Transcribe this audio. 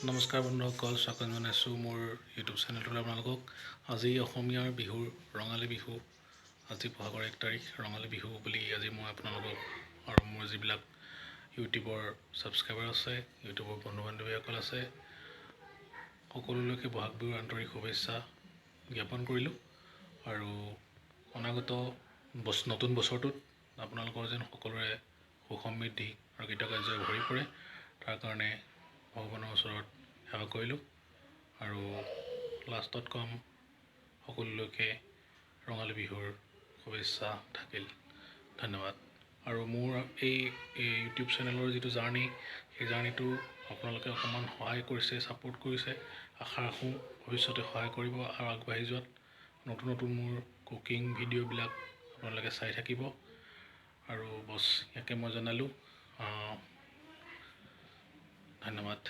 নমস্কাৰ বন্ধুসকল, স্বাগতম জনাইছোঁ মোৰ ইউটিউব চেনেলটোলৈ আপোনালোকক। আজি অসমীয়াৰ বিহুৰ ৰঙালী বিহু, আজি বহাগৰ 1 তাৰিখ ৰঙালী বিহু বুলি আজি মই আপোনালোকক আৰু মোৰ যিবিলাক ইউটিউবৰ ছাবস্ক্ৰাইবাৰ আছে, ইউটিউবৰ বন্ধু বান্ধৱীসকল আছে, সকলোলৈকে বহাগ বিহুৰ আন্তৰিক শুভেচ্ছা জ্ঞাপন কৰিলোঁ। আৰু অনাগত নতুন বছৰটোত আপোনালোকৰ যেন সকলোৰে সুখ সমৃদ্ধি আৰু কৃতকাৰ্যই ভৰি পৰে, তাৰ কাৰণে ভগৱানৰ ওচৰত সেৱা কৰিলোঁ। আৰু লাষ্টত ক'ম, সকলোলৈকে ৰঙালী বিহুৰ শুভেচ্ছা থাকিল। ধন্যবাদ। আৰু মোৰ এই ইউটিউব চেনেলৰ যিটো জাৰ্ণি, সেই জাৰ্ণিটো আপোনালোকে অকণমান সহায় কৰিছে, ছাপোৰ্ট কৰিছে। আশা ৰাখোঁ ভৱিষ্যতে সহায় কৰিব আৰু আগবাঢ়ি যোৱাত। নতুন নতুন মোৰ কুকিং ভিডিঅ'বিলাক আপোনালোকে চাই থাকিব। আৰু বছ ইয়াকে মই জনালোঁ। ধন্যবাদ।